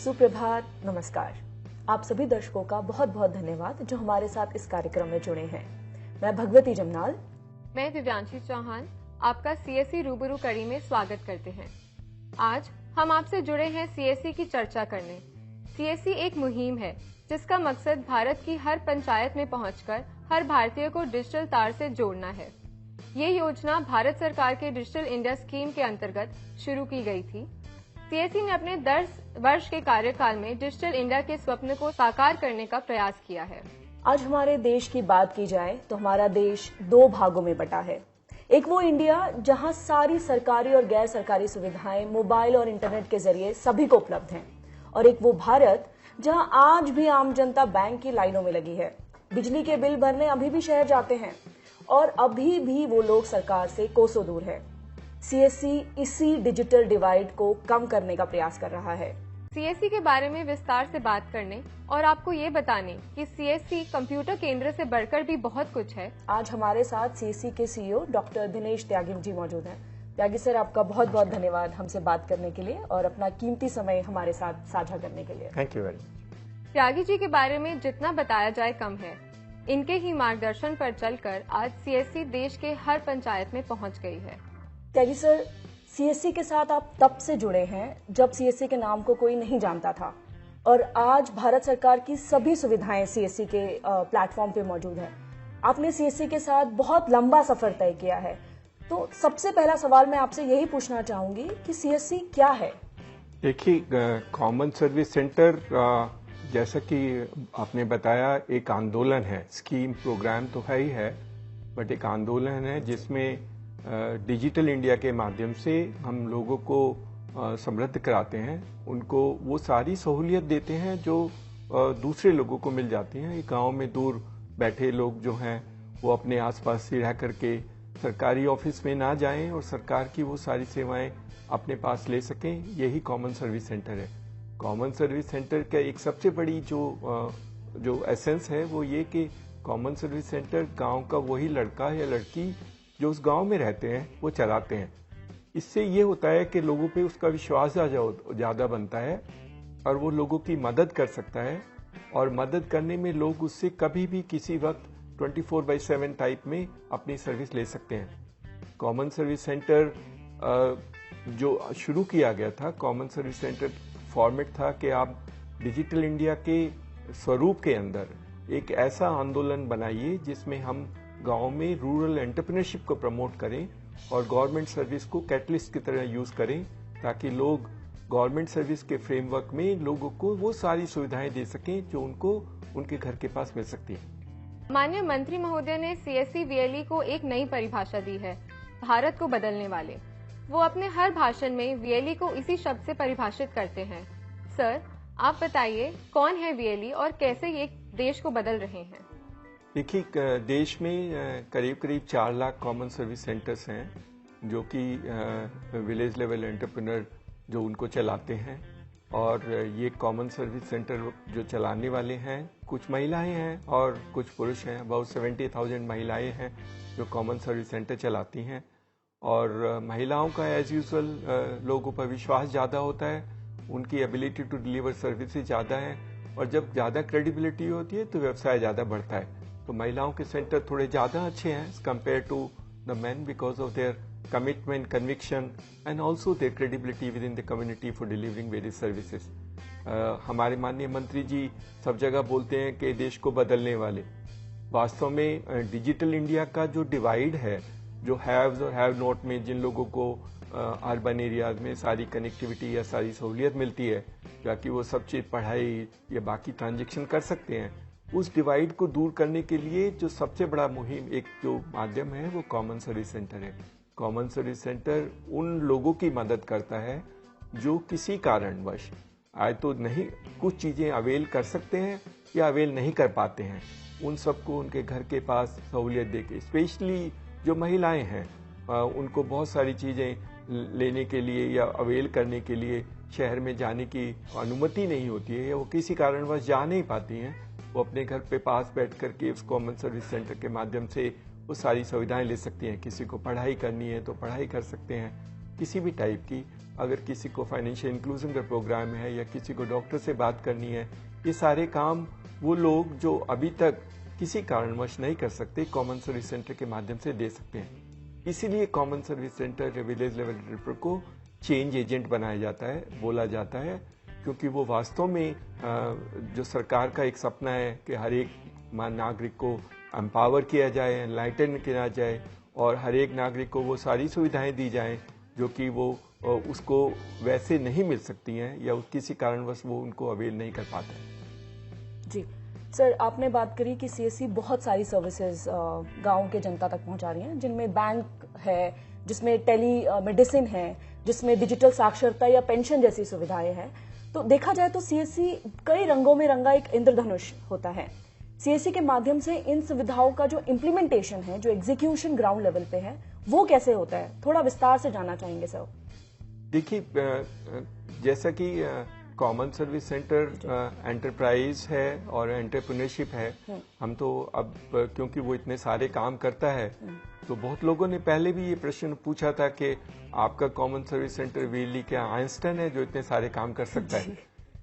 सुप्रभात, नमस्कार। आप सभी दर्शकों का बहुत बहुत धन्यवाद जो हमारे साथ इस कार्यक्रम में जुड़े हैं। मैं भगवती जमनाल। मैं दिव्यांशी चौहान आपका सीएससी रूबरू कड़ी में स्वागत करते हैं। आज हम आपसे जुड़े हैं सीएससी की चर्चा करने। सीएससी एक मुहिम है जिसका मकसद भारत की हर पंचायत में पहुंचकर हर भारतीय को डिजिटल तार से जोड़ना है। ये योजना भारत सरकार के डिजिटल इंडिया स्कीम के अंतर्गत शुरू की गई थी। सीएससी ने अपने 10 वर्ष के कार्यकाल में डिजिटल इंडिया के स्वप्न को साकार करने का प्रयास किया है। आज हमारे देश की बात की जाए तो हमारा देश दो भागों में बटा है। एक वो इंडिया जहां सारी सरकारी और गैर सरकारी सुविधाएं मोबाइल और इंटरनेट के जरिए सभी को उपलब्ध हैं, और एक वो भारत जहां आज भी आम जनता बैंक की लाइनों में लगी है। बिजली के बिल भरने अभी भी शहर जाते हैं और अभी भी वो लोग सरकार से कोसों दूर है। सीएससी इसी डिजिटल डिवाइड को कम करने का प्रयास कर रहा है। सीएससी के बारे में विस्तार से बात करने और आपको ये बताने कि सीएससी कंप्यूटर केंद्र से बढ़कर भी बहुत कुछ है, आज हमारे साथ सीएससी के सीईओ डॉक्टर दिनेश त्यागी जी मौजूद हैं। त्यागी सर, आपका बहुत बहुत धन्यवाद हमसे बात करने के लिए और अपना कीमती समय हमारे साथ साझा करने के लिए। Thank you very much. Tyagi ji के बारे में जितना बताया जाए कम है। इनके ही मार्गदर्शन पर चलकर आज सीएससी देश के हर पंचायत में पहुंच गई है। त्यागी सर, सीएससी के साथ आप तब से जुड़े हैं जब सीएससी के नाम को कोई नहीं जानता था, और आज भारत सरकार की सभी सुविधाएं सीएससी के प्लेटफॉर्म पे मौजूद है। आपने सीएससी के साथ बहुत लंबा सफर तय किया है, तो सबसे पहला सवाल मैं आपसे यही पूछना चाहूंगी कि सीएससी क्या है? देखिए, कॉमन सर्विस सेंटर जैसा कि आपने बताया एक आंदोलन है। स्कीम प्रोग्राम तो है ही है, बट एक आंदोलन है जिसमें डिजिटल इंडिया के माध्यम से हम लोगों को समृद्ध कराते हैं, उनको वो सारी सहूलियत देते हैं जो दूसरे लोगों को मिल जाती हैं। गांव में दूर बैठे लोग जो हैं वो अपने आसपास ही रह करके सरकारी ऑफिस में ना जाएं और सरकार की वो सारी सेवाएं अपने पास ले सकें। यही कॉमन सर्विस सेंटर है। कॉमन सर्विस सेंटर का एक सबसे बड़ी जो एसेंस है वो ये कि कॉमन सर्विस सेंटर गांव का वही लड़का या लड़की जो उस गांव में रहते हैं वो चलाते हैं। इससे ये होता है कि लोगों पे उसका विश्वास ज़्यादा बनता है और वो लोगों की मदद कर सकता है, और मदद करने में लोग उससे कभी भी किसी वक्त 24/7 टाइप में अपनी सर्विस ले सकते हैं। कॉमन सर्विस सेंटर जो शुरू किया गया था, कॉमन सर्विस सेंटर फॉर्मेट था कि आप डिजिटल इंडिया के स्वरूप के अंदर एक ऐसा आंदोलन बनाइए जिसमें हम गांव में रूरल एंटरप्रेन्योरशिप को प्रमोट करें और गवर्नमेंट सर्विस को कैटलिस्ट की तरह यूज करें, ताकि लोग गवर्नमेंट सर्विस के फ्रेमवर्क में लोगों को वो सारी सुविधाएं दे सकें जो उनको उनके घर के पास मिल सकती है। माननीय मंत्री महोदय ने सीएससी वीएलई को एक नई परिभाषा दी है, भारत को बदलने वाले। वो अपने हर भाषण में वीएलई को इसी शब्द से परिभाषित करते हैं। सर, आप बताइए कौन है वीएलई और कैसे ये देश को बदल रहे हैं? देखिए, देश में करीब करीब 4 लाख कॉमन सर्विस सेंटर्स हैं जो कि विलेज लेवल एंटरप्रेन्योर जो उनको चलाते हैं, और ये कॉमन सर्विस सेंटर जो चलाने वाले हैं कुछ महिलाएं हैं और कुछ पुरुष हैं। अबाउट 70,000 महिलाएं हैं जो कॉमन सर्विस सेंटर चलाती हैं, और महिलाओं का एज यूजुअल लोगों पर विश्वास ज़्यादा होता है, उनकी एबिलिटी टू डिलीवर सर्विसेज ज़्यादा है, और जब ज़्यादा क्रेडिबिलिटी होती है तो व्यवसाय ज़्यादा बढ़ता है। तो महिलाओं के सेंटर थोड़े ज़्यादा अच्छे हैं compare to the men because of their commitment, conviction and also their credibility within the community for delivering various services. हमारे माननीय मंत्री जी सब जगह बोलते हैं कि देश को बदलने वाले। वास्तव में डिजिटल इंडिया का जो डिवाइड है, जो हैव्स और हैव नॉट में जिन लोगों को अर्बन एरियाज में सारी कनेक्टिविटी या सारी सहूलियत मिलती है ताकि वो सब चीज़ पढ़ाई या बाकी ट्रांजेक्शन कर सकते हैं, उस डिवाइड को दूर करने के लिए जो सबसे बड़ा मुहिम एक जो माध्यम है वो कॉमन सर्विस सेंटर है। कॉमन सर्विस सेंटर उन लोगों की मदद करता है जो किसी कारणवश आए तो नहीं कुछ चीज़ें अवेल कर सकते हैं या अवेल नहीं कर पाते हैं, उन सबको उनके घर के पास सहूलियत देके, स्पेशली जो महिलाएं हैं उनको बहुत सारी चीज़ें लेने के लिए या अवेल करने के लिए शहर में जाने की अनुमति नहीं होती है या वो किसी कारणवश जा नहीं पाती हैं, वो अपने घर पे पास बैठ करके उस कॉमन सर्विस सेंटर के माध्यम से वो सारी सुविधाएं ले सकती हैं। किसी को पढ़ाई करनी है तो पढ़ाई कर सकते हैं, किसी भी टाइप की, अगर किसी को फाइनेंशियल इंक्लूजन का प्रोग्राम है या किसी को डॉक्टर से बात करनी है, ये सारे काम वो लोग जो अभी तक किसी कारणवश नहीं कर सकते कॉमन सर्विस सेंटर के माध्यम से दे सकते हैं। इसीलिए common service centre village level developer को चेंज एजेंट बनाया जाता है, बोला जाता है, क्योंकि वो वास्तव में जो सरकार का एक सपना है कि हर एक नागरिक को एम्पावर किया जाए, एनलाइटन किया जाए और हर एक नागरिक को वो सारी सुविधाएं दी जाएं जो कि वो उसको वैसे नहीं मिल सकती हैं या किसी कारणवश वो उनको अवेल नहीं कर पाता है। जी सर, आपने बात करी कि सीएससी बहुत सारी सर्विसेज गांव के जनता तक पहुंचा रही हैं, जिनमें बैंक है, जिसमें टेली मेडिसिन है, जिसमें डिजिटल साक्षरता या पेंशन जैसी सुविधाएं हैं। तो देखा जाए तो सीएससी कई रंगों में रंगा एक इंद्रधनुष होता है। सीएससी के माध्यम से इन सुविधाओं का जो इम्प्लीमेंटेशन है, जो एग्जीक्यूशन ग्राउंड लेवल पे है, वो कैसे होता है, थोड़ा विस्तार से जानना चाहेंगे सर। देखिए, जैसा कि कॉमन सर्विस सेंटर एंटरप्राइज है और एंटरप्रेन्योरशिप है, हम तो अब क्योंकि वो इतने सारे काम करता है तो बहुत लोगों ने पहले भी ये प्रश्न पूछा था कि आपका कॉमन सर्विस सेंटर रियली क्या आइंस्टाइन है जो इतने सारे काम कर सकता है।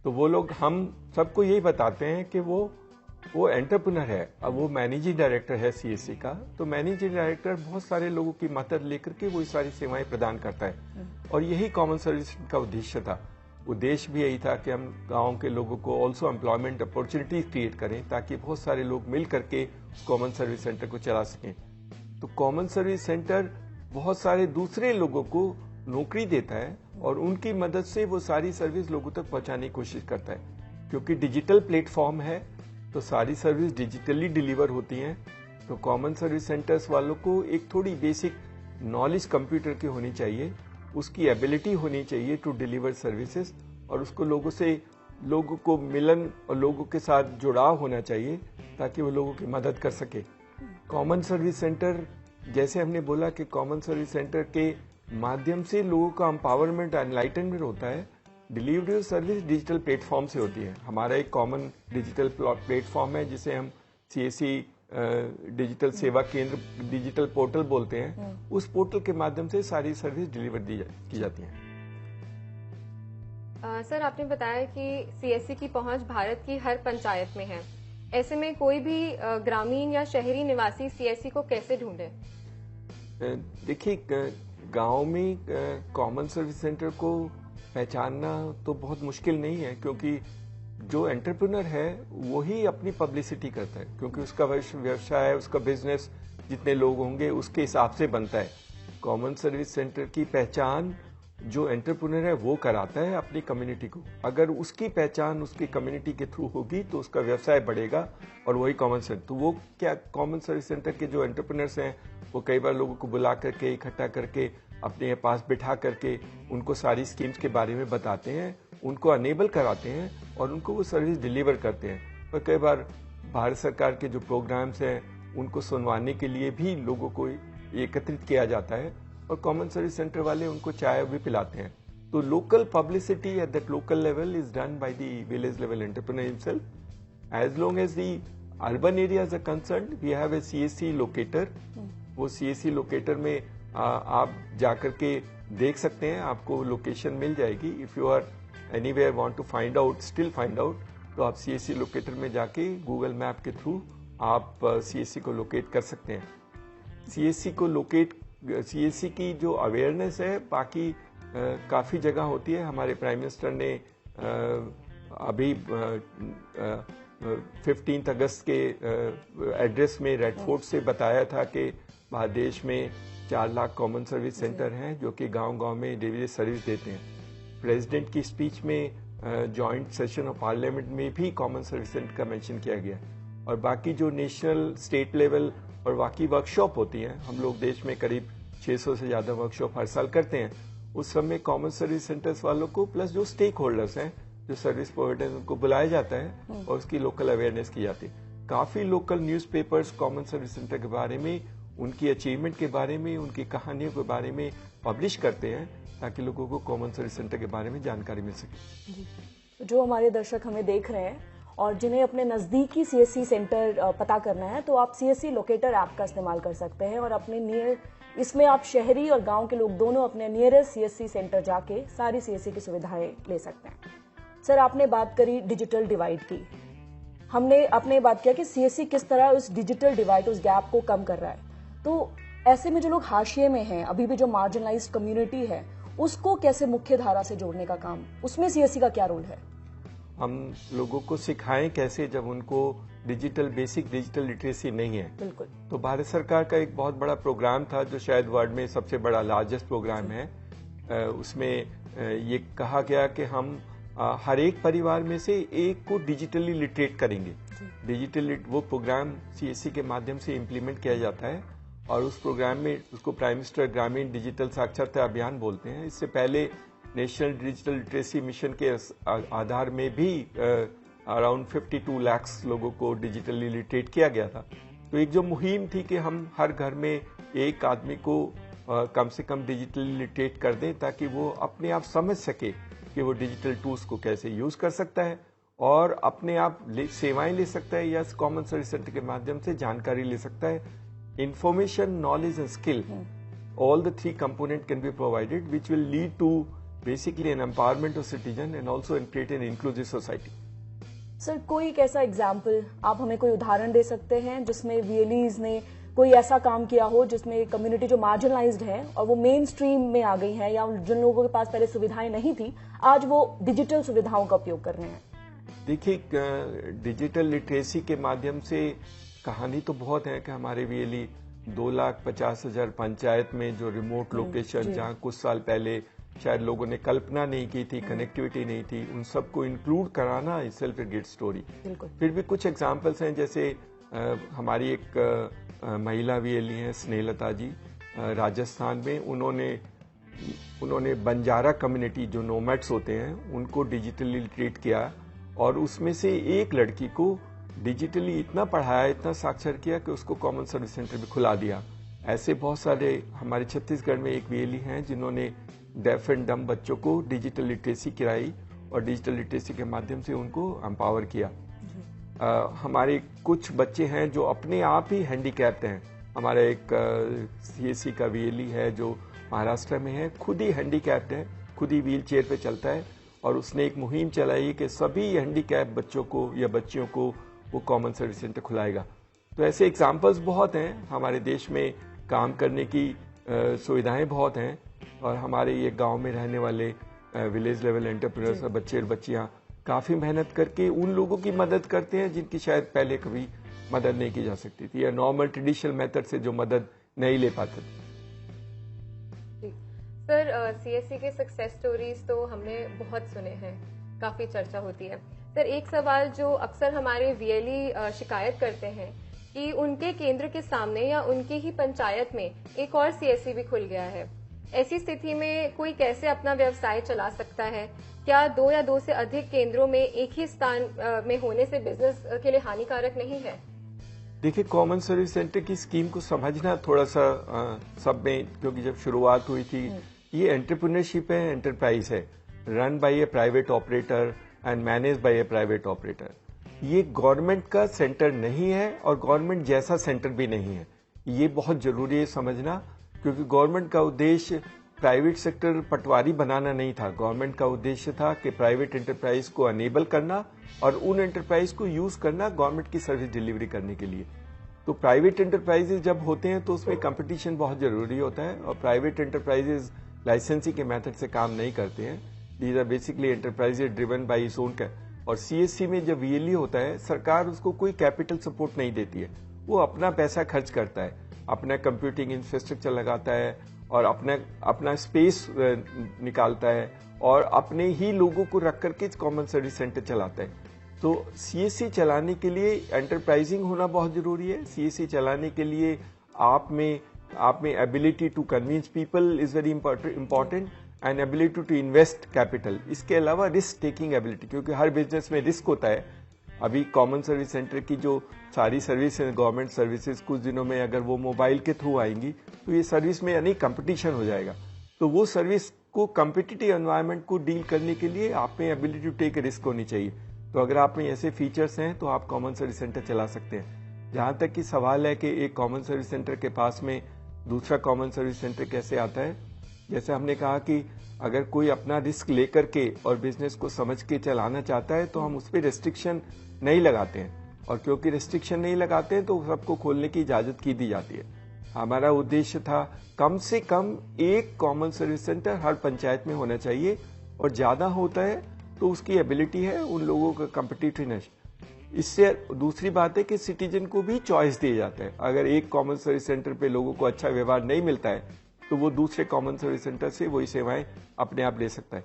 तो वो लोग हम सबको यही बताते हैं कि वो एंटरप्रेन्योर है। अब वो मैनेजिंग डायरेक्टर है सीएससी का, तो मैनेजिंग डायरेक्टर बहुत सारे लोगों की मदद लेकर के वो सारी सेवाएं प्रदान करता है और यही कॉमन सर्विस का उद्देश्य था। उद्देश्य भी यही था कि हम गांव के लोगों को ऑल्सो एम्प्लॉयमेंट अपॉर्चुनिटीज क्रिएट करें ताकि बहुत सारे लोग मिल करके कॉमन सर्विस सेंटर को चला सकें। तो कॉमन सर्विस सेंटर बहुत सारे दूसरे लोगों को नौकरी देता है और उनकी मदद से वो सारी सर्विस लोगों तक पहुंचाने की कोशिश करता है। क्योंकि डिजिटल प्लेटफॉर्म है तो सारी सर्विस डिजिटली डिलीवर होती हैं। तो कॉमन सर्विस सेंटर्स वालों को एक थोड़ी बेसिक नॉलेज कंप्यूटर की होनी चाहिए, उसकी एबिलिटी होनी चाहिए टू डिलीवर सर्विसेज और उसको लोगों को मिलन और लोगों के साथ जुड़ाव होना चाहिए ताकि वो लोगों की मदद कर सके। कॉमन सर्विस सेंटर, जैसे हमने बोला कि कॉमन सर्विस सेंटर के माध्यम से लोगों का एम्पावरमेंट एनलाइटनमेंट होता है। Delivery of service digital platform से होती है। हमारा एक कॉमन डिजिटल प्लेटफॉर्म है जिसे हम सीएससी डिजिटल सेवा केंद्र डिजिटल पोर्टल बोलते हैं। उस पोर्टल के माध्यम से सारी सर्विस डिलीवर की जाती है। सर, आपने बताया कि सीएससी की पहुंच भारत की हर पंचायत में है। ऐसे में कोई भी ग्रामीण या शहरी निवासी सीएससी को कैसे ढूंढे? देखिए, गांव में कॉमन सर्विस सेंटर को पहचानना तो बहुत मुश्किल नहीं है, क्योंकि जो एंटरप्रेन्योर है वही अपनी पब्लिसिटी करता है, क्योंकि उसका व्यवसाय, उसका बिजनेस जितने लोग होंगे उसके हिसाब से बनता है। कॉमन सर्विस सेंटर की पहचान जो एंटरप्रेन्योर है वो कराता है अपनी कम्युनिटी को। अगर उसकी पहचान उसकी कम्युनिटी के थ्रू होगी तो उसका व्यवसाय बढ़ेगा और वही कॉमन सेंटर। तो वो क्या, कॉमन सर्विस सेंटर के जो एंटरप्रेन्योर्स हैं वो कई बार लोगों को बुला करके इकट्ठा करके अपने पास बिठा करके उनको सारी स्कीम्स के बारे में बताते हैं, उनको अनेबल कराते हैं और उनको वो सर्विस डिलीवर करते हैं। और कई बार भारत सरकार के जो प्रोग्राम्स हैं उनको सुनवाने के लिए भी लोगों को एकत्रित किया जाता है और कॉमन सर्विस सेंटर वाले उनको चाय भी पिलाते हैं। तो local publicity at that local level is done by the village level entrepreneur himself. As long as the urban areas are concerned, we have a CSC locator. वो सीएससी लोकेटर में आप जाकर के देख सकते हैं, आपको लोकेशन मिल जाएगी। If you are anywhere want to find out, still find out, तो आप सीएससी लोकेटर में जाके गूगल मैप के थ्रू आप सीएससी को लोकेट कर सकते हैं। सीएससी की जो अवेयरनेस है बाकी काफी जगह होती है। हमारे प्राइम मिनिस्टर ने अभी 15 अगस्त के एड्रेस में रेड फोर्ट से बताया था कि भारत देश में 4 लाख कॉमन सर्विस सेंटर हैं जो कि गांव-गांव में डिलीवरी सर्विस देते हैं। प्रेसिडेंट की स्पीच में जॉइंट सेशन ऑफ पार्लियामेंट में भी कॉमन सर्विस सेंटर का मेंशन किया गया। और बाकी जो नेशनल, स्टेट लेवल और बाकी वर्कशॉप होती हैं, हम लोग देश में करीब 600 से ज्यादा वर्कशॉप हर साल करते हैं। उस समय कॉमन सर्विस सेंटर्स वालों को प्लस जो स्टेक होल्डर्स हैं, जो सर्विस प्रोवाइडर्स, उनको बुलाया जाता है और उसकी लोकल अवेयरनेस की जाती है। काफी local newspapers common service centre के बारे में, उनकी अचीवमेंट के बारे में, उनकी कहानियों के बारे में पब्लिश करते हैं ताकि लोगों को कॉमन सर्विस सेंटर के बारे में जानकारी मिल सके। जो हमारे दर्शक हमें देख रहे हैं और जिन्हें अपने नजदीकी सीएससी सेंटर पता करना है, तो आप सीएससी लोकेटर ऐप का इस्तेमाल कर सकते हैं और अपने नियर इसमें आप शहरी और गांव के लोग दोनों अपने नियरेस्ट सीएससी सेंटर जाके सारी सीएससी की सुविधाएं ले सकते हैं। सर, आपने बात करी डिजिटल डिवाइड की। आपने बात किया कि सीएससी किस तरह उस डिजिटल डिवाइड, उस गैप को कम कर रहा है। तो ऐसे में जो लोग हाशिए में हैं, अभी भी जो मार्जिनलाइज्ड कम्युनिटी है, उसको कैसे मुख्य धारा से जोड़ने का काम, उसमें सीएससी का क्या रोल है? हम लोगों को सिखाएं कैसे, जब उनको बेसिक डिजिटल लिटरेसी नहीं है। बिल्कुल। तो भारत सरकार का एक बहुत बड़ा प्रोग्राम था जो शायद वर्ल्ड में सबसे बड़ा लार्जेस्ट प्रोग्राम है। उसमें ये कहा गया कि हम हर एक परिवार में से एक को डिजिटली लिटरेट करेंगे। वो प्रोग्राम सीएससी के माध्यम से इम्प्लीमेंट किया जाता है और उस प्रोग्राम में उसको प्राइम मिनिस्टर ग्रामीण डिजिटल साक्षरता अभियान बोलते हैं। इससे पहले नेशनल डिजिटल लिटरेसी मिशन के आधार में भी अराउंड 52 लाख लोगों को डिजिटली लिटरेट किया गया था। तो एक जो मुहिम थी कि हम हर घर में एक आदमी को कम से कम डिजिटली लिटरेट कर दें ताकि वो अपने आप समझ सके कि वो डिजिटल टूल्स को कैसे यूज कर सकता है और अपने आप सेवाएं ले सकता है या कॉमन सर्विस सेंटर के माध्यम से जानकारी ले सकता है। Information, knowledge and skill, all the three components can be provided, which will lead to basically an empowerment of citizen and also create an inclusive society. Sir, कोई एक ऐसा एग्जाम्पल आप हमें कोई उदाहरण दे सकते हैं जिसमें वीएलईज ने कोई ऐसा काम किया हो जिसमें कम्युनिटी जो मार्जिनलाइज्ड है और वो मेन स्ट्रीम में आ गई है, या जिन लोगों के पास पहले सुविधाएं नहीं थी आज वो डिजिटल सुविधाओं का उपयोग कर रहे हैं? देखिए, डिजिटल लिटरेसी के माध्यम से कहानी तो बहुत है कि हमारे वीएलई 2,50,000 पंचायत में जो रिमोट लोकेशन, जहां कुछ साल पहले शायद लोगों ने कल्पना नहीं की थी, कनेक्टिविटी नहीं थी, उन सबको इंक्लूड कराना is self a great story. फिर भी कुछ एग्जांपल्स हैं, जैसे हमारी एक महिला वीएलई हैं स्नेहलता जी, राजस्थान में। उन्होंने बंजारा कम्युनिटी जो नोमैड्स होते हैं उनको डिजिटली लिटरेट किया और उसमें से एक लड़की को डिजिटली इतना पढ़ाया, इतना साक्षर किया कि उसको कॉमन सर्विस सेंटर भी खुला दिया। ऐसे बहुत सारे हमारे छत्तीसगढ़ में एक वीएलई हैं जिन्होंने डेफ एंड डम बच्चों को डिजिटल लिटरेसी कराई और डिजिटल लिटरेसी के माध्यम से उनको एम्पावर किया। हमारे कुछ बच्चे हैं जो अपने आप ही हैंडीकैप्ड हैं। हमारा एक सीएससी का वीएलई है जो महाराष्ट्र में है, खुद ही हैंडीकैप्ड है, खुद ही व्हील चेयर पे चलता है और उसने एक मुहिम चलाई कि सभी हैंडीकैप बच्चों को या बच्चियों को वो कॉमन सर्विस सेंटर खुलाएगा। तो ऐसे एग्जाम्पल्स बहुत हैं। हमारे देश में काम करने की सुविधाएं बहुत हैं और हमारे ये गांव में रहने वाले विलेज लेवल एंटरप्रेन्योर्स, बच्चे और बच्चियां काफी मेहनत करके उन लोगों की मदद करते हैं जिनकी शायद पहले कभी मदद नहीं की जा सकती थी या नॉर्मल ट्रेडिशनल मेथड से जो मदद नहीं ले पाते थे। सर, सीएससी के सक्सेस स्टोरीज तो हमने बहुत सुने हैं, काफी चर्चा होती है। सर, एक सवाल जो अक्सर हमारे वीएलई शिकायत करते हैं कि उनके केंद्र के सामने या उनकी ही पंचायत में एक और सीएससी भी खुल गया है। ऐसी स्थिति में कोई कैसे अपना व्यवसाय चला सकता है? क्या 2 या 2 से अधिक केंद्रों में एक ही स्थान में होने से बिजनेस के लिए हानिकारक नहीं है? देखिए, कॉमन सर्विस सेंटर की स्कीम को समझना थोड़ा सा सब में, क्योंकि जब शुरुआत हुई थी, ये एंटरप्रेन्योरशिप है, एंटरप्राइज है, run by A private operator and manage by A private operator. ये गवर्नमेंट का सेंटर नहीं है और गवर्नमेंट जैसा सेंटर भी नहीं है। ये बहुत जरूरी है समझना, क्योंकि गवर्नमेंट का उद्देश्य प्राइवेट सेक्टर पटवारी बनाना नहीं था। गवर्नमेंट का उद्देश्य था कि प्राइवेट एंटरप्राइज को अनेबल करना और उन एंटरप्राइज को यूज करना गवर्नमेंट की सर्विस डिलीवरी करने के लिए। तो प्राइवेट एंटरप्राइजेज जब होते हैं तो उसमें कंपटीशन बहुत जरूरी होता है और प्राइवेट एंटरप्राइजेज लाइसेंसिंग के मेथड से काम नहीं करते हैं। These are basically enterprises driven by its own. और सीएससी में जब वीएलई होता है, सरकार उसको कोई कैपिटल सपोर्ट नहीं देती है, वो अपना पैसा खर्च करता है, अपना कंप्यूटिंग इंफ्रास्ट्रक्चर लगाता है और अपना स्पेस निकालता है और अपने ही लोगों को रख करके कॉमन सर्विस सेंटर चलाता है। तो सीएससी चलाने के लिए एंटरप्राइजिंग होना बहुत जरूरी है। सीएससी चलाने के लिए आप में ability to convince people is very important and ability to invest capital. इसके अलावा रिस्क टेकिंग एबिलिटी, क्योंकि हर बिजनेस में रिस्क होता है। अभी कॉमन सर्विस सेंटर की जो सारी सर्विस है, गवर्नमेंट सर्विसेज, कुछ दिनों में अगर वो मोबाइल के थ्रू आएंगी तो ये सर्विस में यानी कंपटीशन हो जाएगा। तो वो सर्विस को कम्पिटिटिव एनवायरनमेंट को डील करने के लिए आप में एबिलिटी टू टेक रिस्क होनी चाहिए। तो अगर आप में ऐसे फीचर्स हैं तो आप कॉमन सर्विस सेंटर चला सकते हैं। जहां तक कि सवाल है कि एक कॉमन सर्विस सेंटर के पास में दूसरा कॉमन सर्विस सेंटर कैसे आता है, जैसे हमने कहा कि अगर कोई अपना रिस्क लेकर के और बिजनेस को समझ के चलाना चाहता है तो हम उस पर रेस्ट्रिक्शन नहीं लगाते हैं, और क्योंकि रेस्ट्रिक्शन नहीं लगाते हैं तो सबको खोलने की इजाजत की दी जाती है। हमारा उद्देश्य था कम से कम एक कॉमन सर्विस सेंटर हर पंचायत में होना चाहिए, और ज्यादा होता है तो उसकी एबिलिटी है उन लोगों का कॉम्पिटिटिवनेस। इससे दूसरी बात है कि सिटीजन को भी चॉइस दिया जाता है। अगर एक कॉमन सर्विस सेंटर पे लोगों को अच्छा व्यवहार नहीं मिलता है तो वो दूसरे कॉमन सर्विस सेंटर से वही सेवाएं अपने आप ले सकता है।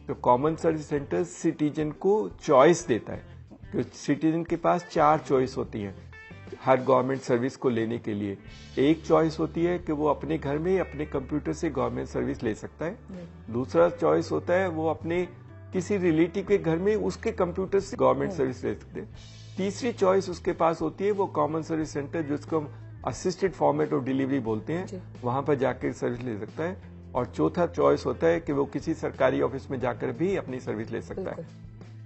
तो कॉमन सर्विस सेंटर सिटीजन को चॉइस देता है, तो सिटीजन के पास 4 चॉइस होती हैं हर गवर्नमेंट सर्विस को लेने के लिए। एक चॉइस होती है कि वो अपने घर में अपने कंप्यूटर से गवर्नमेंट सर्विस ले सकता है। दूसरा चॉइस होता है वो अपने किसी रिलेटिव के घर में उसके कंप्यूटर से गवर्नमेंट सर्विस ले सकते हैं। तीसरी चॉइस उसके पास होती है वो कॉमन सर्विस सेंटर जिसको हम असिस्टेड फॉर्मेट ऑफ डिलीवरी बोलते हैं, वहां पर जाकर सर्विस ले सकता है। और चौथा चॉइस होता है कि वो किसी सरकारी ऑफिस में जाकर भी अपनी सर्विस ले सकता है।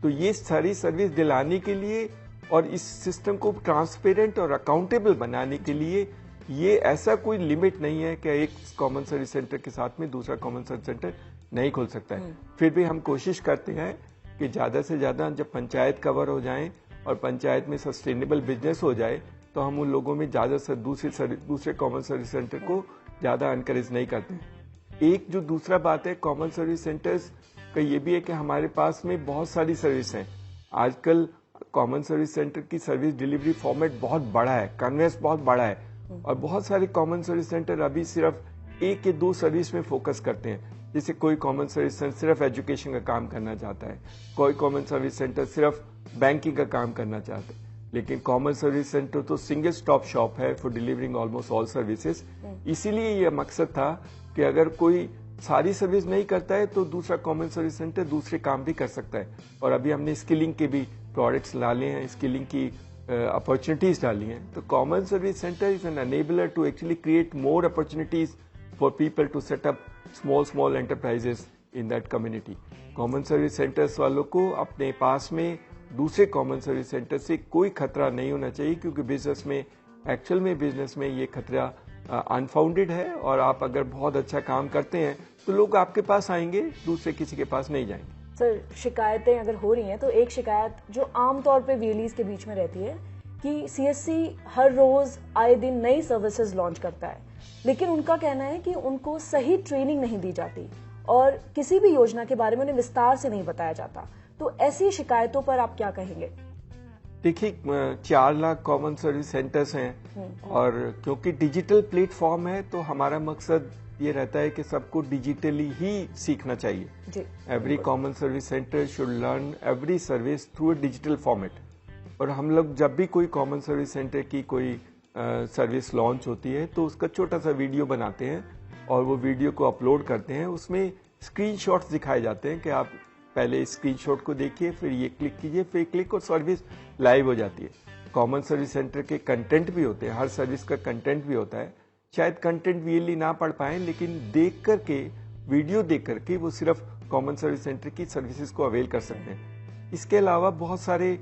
तो ये सारी सर्विस दिलाने के लिए और इस सिस्टम को ट्रांसपेरेंट और अकाउंटेबल बनाने के लिए ये ऐसा कोई लिमिट नहीं है कि एक कॉमन सर्विस सेंटर के साथ में दूसरा कॉमन सर्विस सेंटर नहीं खोल सकता है। फिर भी हम कोशिश करते हैं कि ज्यादा से ज्यादा जब पंचायत कवर हो जाए और पंचायत में सस्टेनेबल बिजनेस हो जाए तो हम उन लोगों में ज्यादा से दूसरे कॉमन सर्विस सेंटर को ज्यादा एनकरेज नहीं करते। एक जो दूसरा बात है कॉमन सर्विस सेंटर्स का ये भी है कि हमारे पास में बहुत सारी सर्विस हैं। आजकल कॉमन सर्विस सेंटर की सर्विस डिलीवरी फॉर्मेट बहुत बड़ा है, कन्वेंस बहुत बड़ा है, और बहुत सारे कॉमन सर्विस सेंटर अभी सिर्फ एक या दो सर्विस में फोकस करते हैं। जैसे कोई कॉमन सर्विस सेंटर सिर्फ एजुकेशन का काम करना चाहता है, कोई कॉमन सर्विस सेंटर सिर्फ बैंकिंग का काम करना चाहता है, लेकिन कॉमन सर्विस सेंटर तो सिंगल स्टॉप शॉप है for delivering almost all services. इसीलिए यह मकसद था कि अगर कोई सारी सर्विस नहीं करता है तो दूसरा कॉमन सर्विस सेंटर दूसरे काम भी कर सकता है। और अभी हमने स्किलिंग के भी प्रोडक्ट्स डाले हैं, स्किलिंग की अपॉर्चुनिटीज डाली हैं। तो common service centre is an enabler to actually create more opportunities for people to set up small enterprises in that community. Common service centres वालों को अपने पास में दूसरे कॉमन सर्विस सेंटर से कोई खतरा नहीं होना चाहिए, क्योंकि बिजनेस में एक्चुअल में बिजनेस में ये खतरा अनफाउंडेड है। और आप अगर बहुत अच्छा काम करते हैं तो लोग आपके पास आएंगे, दूसरे किसी के पास नहीं जाएंगे। सर, शिकायतें अगर हो रही हैं तो एक शिकायत जो आमतौर पे वीएलईज के बीच में रहती है कि सीएससी हर रोज आए दिन नई सर्विसेज लॉन्च करता है, लेकिन उनका कहना है कि उनको सही ट्रेनिंग नहीं दी जाती और किसी भी योजना के बारे में उन्हें विस्तार से नहीं बताया जाता। तो ऐसी शिकायतों पर आप क्या कहेंगे? देखिए, 4 लाख कॉमन सर्विस सेंटर्स हैं, और क्योंकि डिजिटल प्लेटफॉर्म है तो हमारा मकसद ये रहता है कि सबको डिजिटली ही सीखना चाहिए। Every common service centre should learn every service through a digital format. और हम लोग जब भी कोई कॉमन सर्विस सेंटर की कोई सर्विस लॉन्च होती है तो उसका छोटा सा वीडियो बनाते हैं और वो वीडियो को अपलोड करते हैं। उसमें स्क्रीनशॉट्स दिखाए जाते हैं कि आप पहले स्क्रीनशॉट को देखिए, फिर ये क्लिक कीजिए, फिर क्लिक और सर्विस लाइव हो जाती है। कॉमन सर्विस सेंटर के कंटेंट भी होते हैं, हर सर्विस का कंटेंट भी होता है। शायद कंटेंट वीएलई ना पढ़ पाए, लेकिन देख करके, वीडियो देख करके वो सिर्फ कॉमन सर्विस सेंटर की सर्विसेज को अवेल कर सकते हैं। इसके अलावा बहुत सारे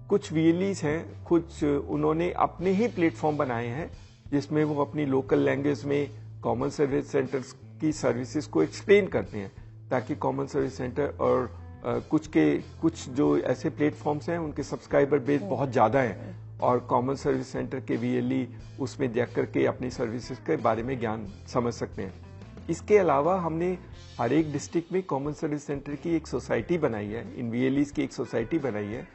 कुछ वीएलईज हैं, कुछ उन्होंने अपने ही प्लेटफॉर्म बनाए हैं जिसमें वो अपनी लोकल लैंग्वेज में कॉमन सर्विस सेंटर्स की सर्विसेज को एक्सप्लेन करते हैं, ताकि कॉमन सर्विस सेंटर और कुछ जो ऐसे प्लेटफॉर्म्स हैं उनके सब्सक्राइबर बेस बहुत ज्यादा हैं और कॉमन सर्विस सेंटर के वीएलई उसमें देख करके अपनी सर्विसेज के बारे में ज्ञान समझ सकते हैं। इसके अलावा हमने हर एक डिस्ट्रिक्ट में कॉमन सर्विस सेंटर की एक सोसाइटी बनाई है, इन वीएलईज की एक सोसाइटी बनाई है,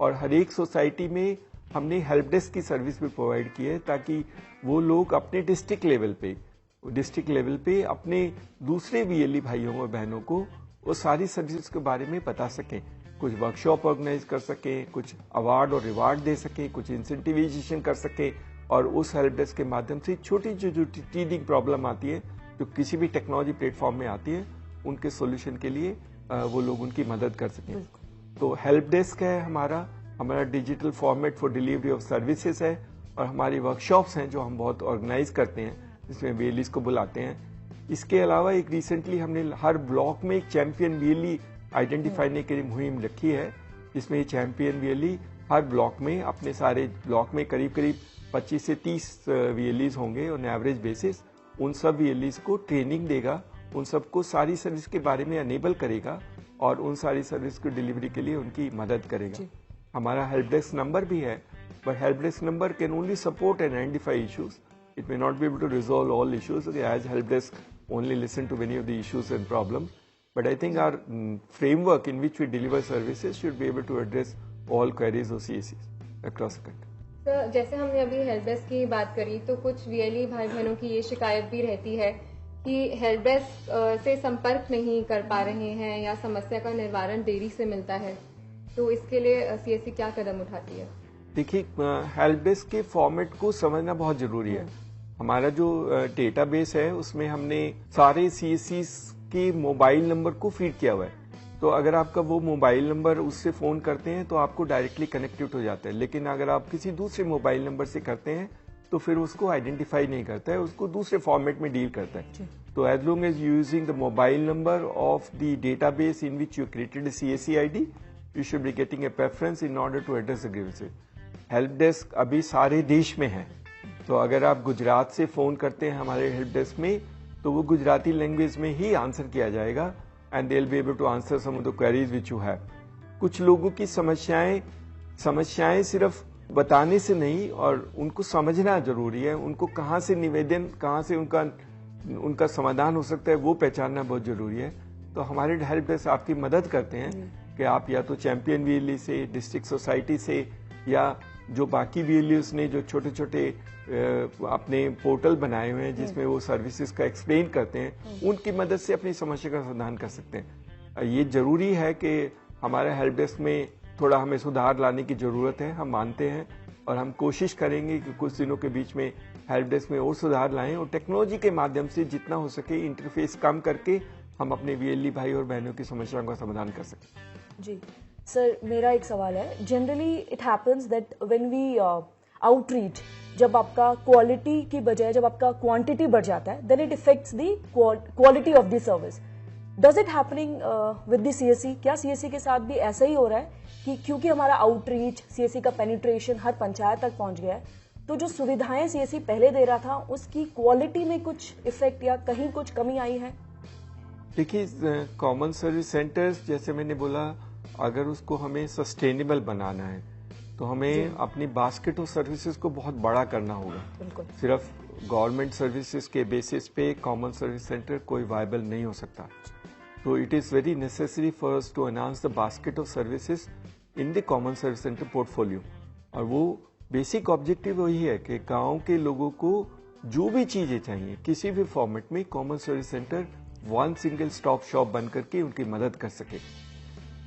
और हर एक सोसाइटी में हमने हेल्प डेस्क की सर्विस भी प्रोवाइड की है, ताकि वो लोग अपने डिस्ट्रिक्ट लेवल पे अपने दूसरे वीएलई भाइयों और बहनों को वो सारी सर्विसेज के बारे में बता सकें, कुछ वर्कशॉप ऑर्गेनाइज कर सकें, कुछ अवार्ड और रिवार्ड दे सकें, कुछ इंसेंटिवाइजेशन कर सकें, और उस हेल्प डेस्क के माध्यम से छोटी जो टीडिंग प्रॉब्लम आती है जो किसी भी टेक्नोलॉजी प्लेटफॉर्म में आती है, उनके सोल्यूशन के लिए वो लोग उनकी मदद कर सकें। तो हेल्प डेस्क है हमारा digital format for delivery of services है, और हमारी वर्कशॉप्स हैं जो हम बहुत ऑर्गेनाइज करते हैं, जिसमें वीएलईज को बुलाते हैं। इसके अलावा एक रिसेंटली हमने हर ब्लॉक में एक चैंपियन वीएलई आइडेंटिफाई करने की मुहिम रखी है, जिसमें चैंपियन वीएलई हर ब्लॉक में, अपने सारे ब्लॉक में करीब 25 से 30 वीएलईज होंगे ऑन एवरेज बेसिस, उन सब VLEs को ट्रेनिंग देगा, उन सबको सारी सर्विस के बारे में अनेबल करेगा और उन सारी सर्विस को डिलीवरी के लिए उनकी मदद करेगा। हमारा हेल्प डेस्क नंबर भी है, but help desk number can only support and identify issues. It may not be able to resolve all issues, as help desk only listen to many of the issues and problems. But I think our framework in which we deliver services should be able to address all queries of CSCs across the country. Sir, जैसे हमने अभी help desk की बात करी तो कुछ VLE भाई बहनों की ये शिकायत भी रहती है कि हेल्प डेस्क से संपर्क नहीं कर पा रहे हैं या समस्या का निवारण देरी से मिलता है, तो इसके लिए CSC क्या कदम उठाती है? देखिए, हेल्प डेस्क के फॉर्मेट को समझना बहुत जरूरी है। हमारा जो डेटाबेस है उसमें हमने सारे CSCs के मोबाइल नंबर को फीड किया हुआ है, तो अगर आपका वो मोबाइल नंबर उससे फोन करते हैं तो आपको डायरेक्टली कनेक्टेड हो जाता है। लेकिन अगर आप किसी दूसरे मोबाइल नंबर से करते हैं तो फिर उसको आइडेंटिफाई नहीं करता है, उसको दूसरे फॉर्मेट में डील करता है। तो as long as using the mobile number of the database in which you created CSC ID, you should be getting a preference in order to address the grievances. Help desk अभी सारे देश में है, तो अगर आप गुजरात से फोन करते हैं हमारे हेल्प डेस्क में तो वो गुजराती लैंग्वेज में ही आंसर किया जाएगा and they will be able to answer some of the queries which you have. कुछ लोगों की समस्याएं सिर्फ बताने से नहीं और उनको समझना जरूरी है, उनको कहाँ से निवेदन, कहाँ से उनका समाधान हो सकता है वो पहचानना बहुत जरूरी है। तो हमारे हेल्प डेस्क आपकी मदद करते हैं कि आप या तो चैंपियन VLE से, डिस्ट्रिक्ट सोसाइटी से, या जो बाकी VLEs ने जो छोटे छोटे अपने पोर्टल बनाए हुए हैं जिसमें वो सर्विसेज का एक्सप्लेन करते हैं, उनकी मदद से अपनी समस्या का समाधान कर सकते हैं। ये जरूरी है कि हमारे हेल्प डेस्क में थोड़ा हमें सुधार लाने की जरूरत है, हम मानते हैं और हम कोशिश करेंगे कि कुछ दिनों के बीच में हेल्प डेस्क में और सुधार लाएं और टेक्नोलॉजी के माध्यम से जितना हो सके इंटरफेस कम करके हम अपने VLE भाई और बहनों की समस्याओं का समाधान कर सकें। जी सर, मेरा एक सवाल है। Generally it happens that when we outreach, जब आपका क्वालिटी की बजाय जब आपका क्वांटिटी बढ़ जाता है, then it effects the quality of the service. Does it happening with the CSC? क्या CSC के साथ भी ऐसा ही हो रहा है कि क्योंकि हमारा आउटरीच, CSC का पेनिट्रेशन हर पंचायत तक पहुंच गया है, तो जो सुविधाएं CSC पहले दे रहा था उसकी क्वालिटी में कुछ इफेक्ट या कहीं कुछ कमी आई है? देखिए, कॉमन सर्विस सेंटर्स जैसे मैंने बोला, अगर उसको हमें सस्टेनेबल बनाना है तो हमें अपनी बास्केट ऑफ सर्विसेज को बहुत बड़ा करना होगा। सिर्फ गवर्नमेंट सर्विसेज के बेसिस पे कॉमन सर्विस सेंटर कोई वायबल नहीं हो सकता। तो it is very necessary for us to enhance the basket of services in the common service centre portfolio. और वो बेसिक ऑब्जेक्टिव वही है कि गांव के लोगों को जो भी चीजें चाहिए किसी भी फॉर्मेट में common service centre one single stop shop बन करके उनकी मदद कर सके।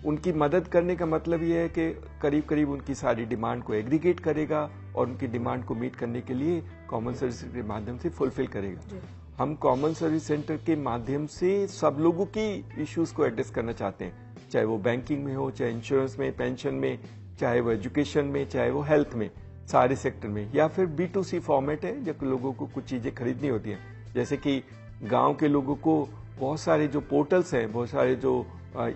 उनकी मदद करने का मतलब ये है कि करीब करीब उनकी सारी डिमांड को एग्रीगेट करेगा और उनकी डिमांड को मीट करने के लिए कॉमन सर्विस के माध्यम से फुलफिल करेगा। हम कॉमन सर्विस सेंटर के माध्यम से सब लोगों की इश्यूज को एड्रेस करना चाहते हैं, चाहे वो बैंकिंग में हो, चाहे इंश्योरेंस में, पेंशन में, चाहे वो एजुकेशन में, चाहे वो हेल्थ में, सारे सेक्टर में, या फिर B2C फॉर्मेट है जब लोगों को कुछ चीजें खरीदनी होती हैं। जैसे कि गांव के लोगों को बहुत सारे जो पोर्टल्स हैं, बहुत सारे जो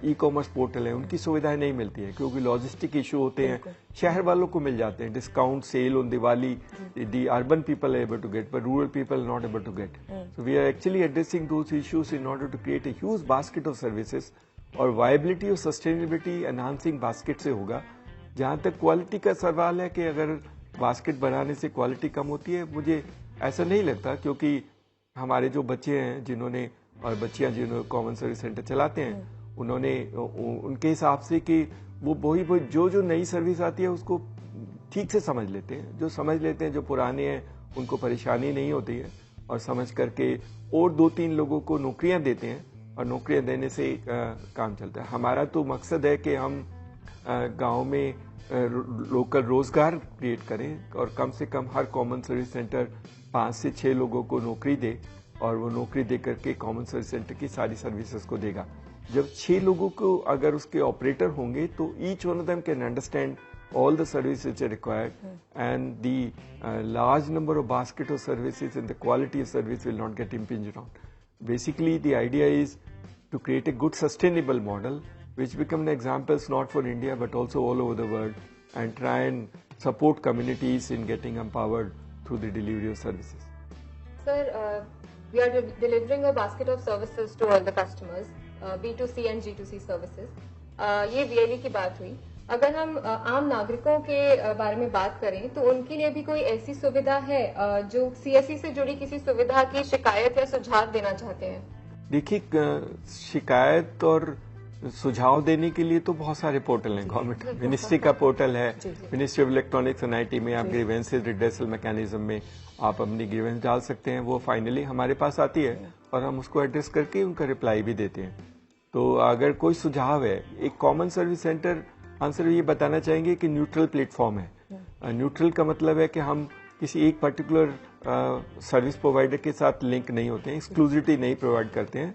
ई-कॉमर्स पोर्टल है, उनकी सुविधाएं नहीं मिलती है क्योंकि लॉजिस्टिक इशू होते हैं। शहर वालों को मिल जाते हैं discount sale on Diwali, the urban people are able to get, but rural people not able to get. So we are actually addressing those issues in order to create a huge basket of services. और viability और sustainability enhancing basket से होगा। जहां तक quality का सवाल है कि अगर बास्केट बनाने से क्वालिटी कम होती है, मुझे ऐसा नहीं लगता, क्योंकि हमारे जो बच्चे हैं जिन्होंने और बच्चियां जिन्होंने कॉमन सर्विस सेंटर चलाते हैं, उन्होंने उनके हिसाब से कि वो वही जो नई सर्विस आती है उसको ठीक से समझ लेते हैं। जो समझ लेते हैं, जो पुराने हैं, उनको परेशानी नहीं होती है और समझ करके और 2-3 लोगों को नौकरियां देते हैं और नौकरियां देने से काम चलता है। हमारा तो मकसद है कि हम गांव में लोकल रोजगार क्रिएट करें और कम से कम हर कॉमन सर्विस सेंटर 5 से 6 लोगों को नौकरी दे और वो नौकरी दे करके कॉमन सर्विस सेंटर की सारी सर्विसेज को देगा। जब 6 लोगों को अगर उसके ऑपरेटर होंगे तो each one of them can understand all the services which are required, and the large number of basket of services and the quality of service will not get impinged on. Basically, the idea is to create a good sustainable model which become examples not for India but also all over the world, and try and support communities in getting empowered through the delivery of services. Sir, We are delivering a basket of services to all the customers, B2C and G2C services. ये VLE की बात हुई। अगर हम आम नागरिकों के बारे में बात करें तो उनके लिए भी कोई ऐसी सुविधा है जो CSE से जुड़ी किसी सुविधा की शिकायत या सुझाव देना चाहते हैं? देखिए, शिकायत और सुझाव देने के लिए तो बहुत सारे पोर्टल हैं। गवर्नमेंट मिनिस्ट्री का पोर्टल है, ministry of electronics and IT में आप ग्रीवेंसेज रिड्रेसल मैकेनिज्म में आप अपनी ग्रीवेंस डाल सकते हैं। वो फाइनली हमारे पास आती है और हम उसको एड्रेस करके उनका रिप्लाई भी देते हैं। तो अगर कोई सुझाव है, एक कॉमन सर्विस सेंटर आंसर ये बताना चाहेंगे कि न्यूट्रल प्लेटफॉर्म है। न्यूट्रल का मतलब है कि हम किसी एक पर्टिकुलर सर्विस प्रोवाइडर के साथ लिंक नहीं होते हैं, एक्सक्लूसिविटी नहीं प्रोवाइड करते हैं।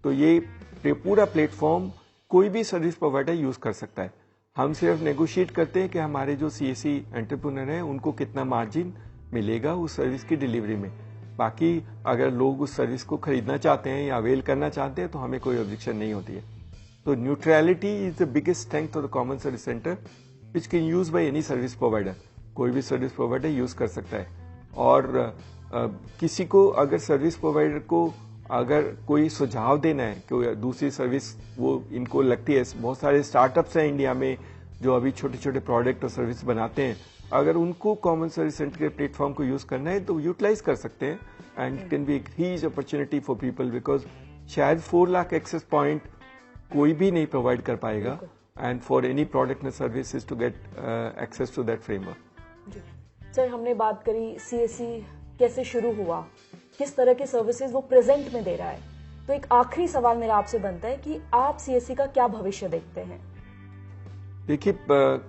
तो ये पूरा प्लेटफॉर्म कोई भी सर्विस प्रोवाइडर यूज कर सकता है। हम सिर्फ नेगोशिएट करते हैं कि हमारे जो CSE एंटरप्रेन्योर हैं उनको कितना मार्जिन मिलेगा उस सर्विस की डिलीवरी में। बाकी अगर लोग उस सर्विस को खरीदना चाहते हैं या अवेल करना चाहते हैं तो हमें कोई ऑब्जेक्शन नहीं होती है। तो neutrality is the biggest strength of the common service centre which can use by any service provider. कोई भी सर्विस प्रोवाइडर यूज कर सकता है। और किसी को अगर सर्विस प्रोवाइडर को अगर कोई सुझाव देना है कि दूसरी सर्विस वो इनको लगती है, बहुत सारे स्टार्टअप्स हैं इंडिया में जो अभी छोटे छोटे प्रोडक्ट और सर्विस बनाते हैं, अगर उनको कॉमन सर्विस सेंटर के प्लेटफॉर्म को यूज करना है तो यूटिलाइज कर सकते हैं। And it can be huge opportunity for people because शायद 4 लाख एक्सेस पॉइंट कोई भी नहीं प्रोवाइड कर पाएगा and for any product and service is to get access to that framework. Sir, हमने बात करी CSE कैसे शुरू हुआ, किस तरह के सर्विसेज वो प्रेजेंट में दे रहा है। तो एक आखिरी सवाल मेरा आपसे बनता है कि आप CSE का क्या भविष्य देखते हैं? देखिए,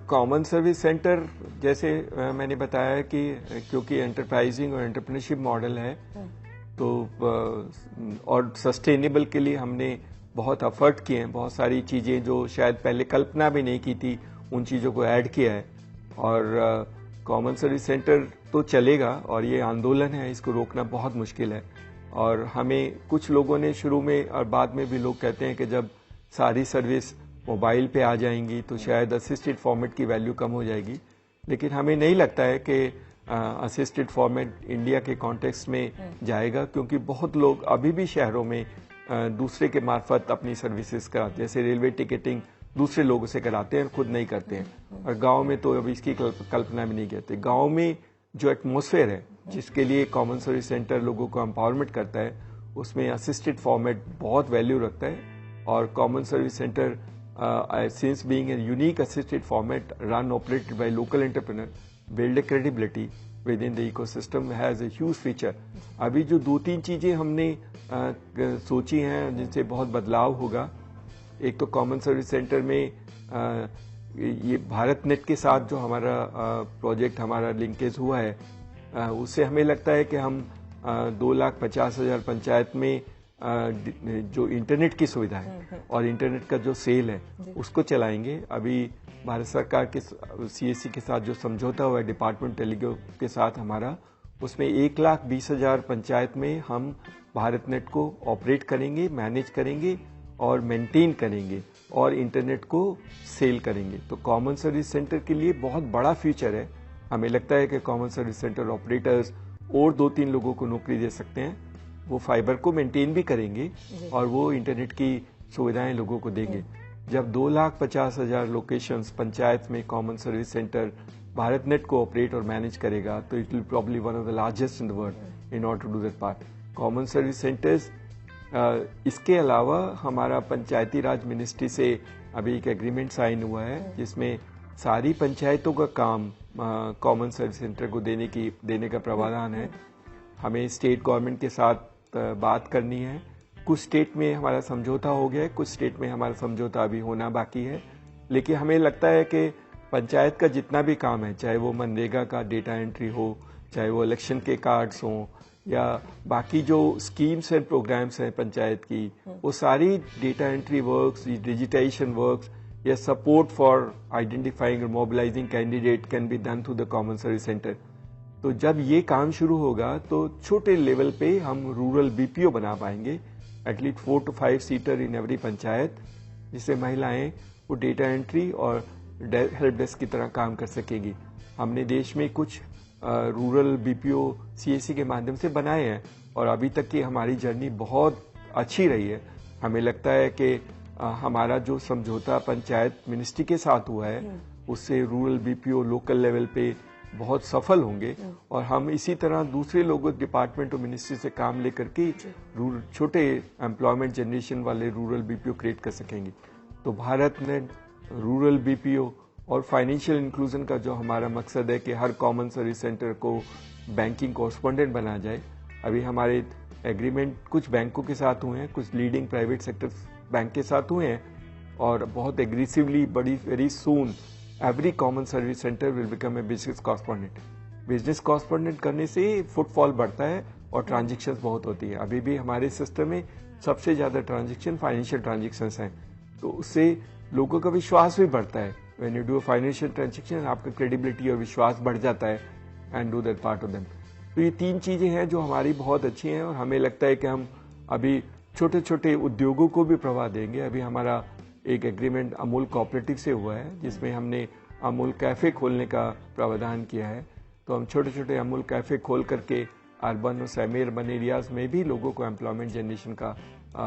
कॉमन सर्विस सेंटर जैसे मैंने बताया कि क्योंकि एंटरप्राइजिंग और एंटरप्रेन्योरशिप मॉडल है तो और सस्टेनेबल के लिए हमने बहुत एफर्ट किए हैं। बहुत सारी चीजें जो शायद पहले कल्पना भी नहीं की थी उन चीजों को ऐड किया है। और कॉमन सर्विस सेंटर तो चलेगा और ये आंदोलन है, इसको रोकना बहुत मुश्किल है। और हमें कुछ लोगों ने शुरू में और बाद में भी लोग कहते हैं कि जब सारी सर्विस मोबाइल पे आ जाएंगी तो शायद असिस्टेड फॉर्मेट की वैल्यू कम हो जाएगी। लेकिन हमें नहीं लगता है कि असिस्टेड फॉर्मेट इंडिया के कॉन्टेक्स्ट में जाएगा, क्योंकि बहुत लोग अभी भी शहरों में दूसरे के मार्फत अपनी सर्विसेज कराते हैं। जैसे रेलवे टिकटिंग दूसरे लोगों से कराते हैं, खुद नहीं करते हैं। और गांव में तो अभी इसकी कल्पना भी नहीं करते। गांव में जो एटमॉस्फेयर है जिसके लिए कॉमन सर्विस सेंटर लोगों को एम्पावरमेंट करता है, उसमें असिस्टेड फॉर्मेट बहुत वैल्यू रखता है। और common service centre since being a unique assisted format run operated by local entrepreneur build a credibility within the ecosystem has a huge feature. अभी जो 2-3 चीजें हमने सोची हैं जिनसे बहुत बदलाव होगा। एक तो कॉमन सर्विस सेंटर में ये भारत नेट के साथ जो हमारा प्रोजेक्ट हमारा लिंकेज हुआ है, उससे हमें लगता है कि हम 2,50,000 पंचायत में जो इंटरनेट की सुविधा है और इंटरनेट का जो सेल है उसको चलाएंगे। अभी भारत सरकार के CSE के साथ जो समझौता हुआ है डिपार्टमेंट टेलीकॉम के साथ हमारा, उसमें 1,20,000 पंचायत में हम भारत नेट को ऑपरेट करेंगे, मैनेज करेंगे और मेंटेन करेंगे और इंटरनेट को सेल करेंगे। तो कॉमन सर्विस सेंटर के लिए बहुत बड़ा फ्यूचर है। हमें लगता है कि कॉमन सर्विस सेंटर ऑपरेटर्स और 2-3 लोगों को नौकरी दे सकते हैं। वो फाइबर को मेंटेन भी करेंगे और वो इंटरनेट की सुविधाएं लोगों को देंगे। जब 2,50,000 लोकेशंस पंचायत में common service centre Bharat net को ऑपरेट और मैनेज करेगा तो it will probably one of the largest in the world in order to do that part. Common service centres इसके अलावा हमारा पंचायती राज मिनिस्ट्री से अभी एक एग्रीमेंट साइन हुआ है जिसमें सारी पंचायतों का काम कॉमन सर्विस सेंटर को देने का प्रावधान है। हमें स्टेट गवर्नमेंट के साथ बात करनी है। कुछ स्टेट में हमारा समझौता हो गया है, कुछ स्टेट में हमारा समझौता अभी होना बाकी है। लेकिन हमें लगता है कि पंचायत का जितना भी काम है, चाहे वो मनरेगा का डेटा एंट्री हो, चाहे वो इलेक्शन के कार्ड्स हों या बाकी जो स्कीम्स एंड प्रोग्राम्स हैं पंचायत की, वो सारी data entry works, digitisation works या सपोर्ट फॉर आइडेंटिफाइंग और mobilising candidate can be done through the common service centre. तो जब ये काम शुरू होगा तो छोटे लेवल पे हम रूरल BPO बना पाएंगे, at least 4 to 5 seater in every panchayat, जिससे महिलाएं वो डेटा एंट्री और हेल्प डेस्क की तरह काम कर सकेंगी। हमने देश में कुछ रूरल BPO CSE के माध्यम से बनाए हैं और अभी तक की हमारी जर्नी बहुत अच्छी रही है। हमें लगता है कि हमारा जो समझौता पंचायत मिनिस्ट्री के साथ हुआ है उससे रूरल बीपीओ लोकल लेवल पे बहुत सफल होंगे और हम इसी तरह दूसरे लोगों डिपार्टमेंट और मिनिस्ट्री से काम लेकर के छोटे एम्प्लॉयमेंट जनरेशन वाले रूरल बीपीओ क्रिएट कर सकेंगे। तो भारत नेट, रूरल बीपीओ और फाइनेंशियल इंक्लूजन का जो हमारा मकसद है कि हर कॉमन सर्विस सेंटर को बैंकिंग कॉरेस्पॉन्डेंट बना जाए। अभी हमारे एग्रीमेंट कुछ बैंकों के साथ हुए हैं, कुछ लीडिंग प्राइवेट सेक्टर बैंक के साथ हुए हैं और बहुत aggressively very soon every common service centre will become a business correspondent. Business correspondent करने से फुटफॉल बढ़ता है और ट्रांजेक्शन्स बहुत होती है। अभी भी हमारे सिस्टम में सबसे ज्यादा ट्रांजेक्शन फाइनेंशियल ट्रांजेक्शन्स हैं, तो उससे लोगों का विश्वास भी बढ़ता है। When you do financial transaction आपका क्रेडिबिलिटी और विश्वास बढ़ जाता है and do that part of them. तो ये 3 चीजें हैं जो हमारी बहुत अच्छी हैं और हमें लगता है कि हम अभी छोटे छोटे उद्योगों को भी प्रवाह देंगे। अभी हमारा एक एग्रीमेंट अमूल कोऑपरेटिव से हुआ है जिसमें हमने अमूल कैफे खोलने का प्रावधान किया है। तो हम छोटे छोटे अमूल कैफे खोल करके अर्बन और सेमी अर्बन एरियाज में भी लोगों को एम्प्लॉयमेंट जनरेशन का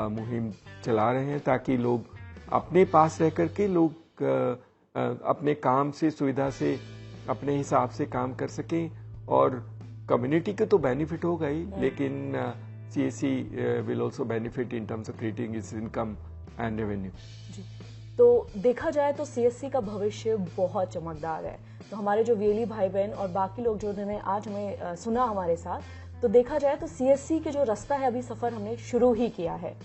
मुहिम चला रहे हैं ताकि लोग अपने पास रह करके लोग अपने काम से सुविधा से अपने हिसाब से काम कर सकें और कम्युनिटी को तो बेनिफिट होगा ही, लेकिन CSC will also benefit in terms of creating its income and revenue. जी, तो देखा जाए तो CSC का भविष्य बहुत चमकदार है। तो हमारे जो वीएलई भाई बहन और बाकी लोग जो उन्होंने आज हमें सुना हमारे साथ, तो देखा जाए तो CSC के जो रास्ता है अभी सफर हमने शुरू ही किया है।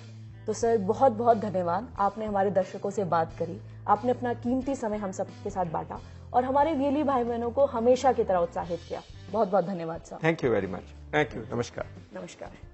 तो सर बहुत बहुत धन्यवाद, आपने हमारे दर्शकों से बात करी, आपने अपना कीमती समय हम सबके साथ बांटा और हमारे वीएलई भाई बहनों को हमेशा की तरह उत्साहित किया। बहुत बहुत धन्यवाद sir. Thank you very much. Thank you. नमस्कार। नमस्कार।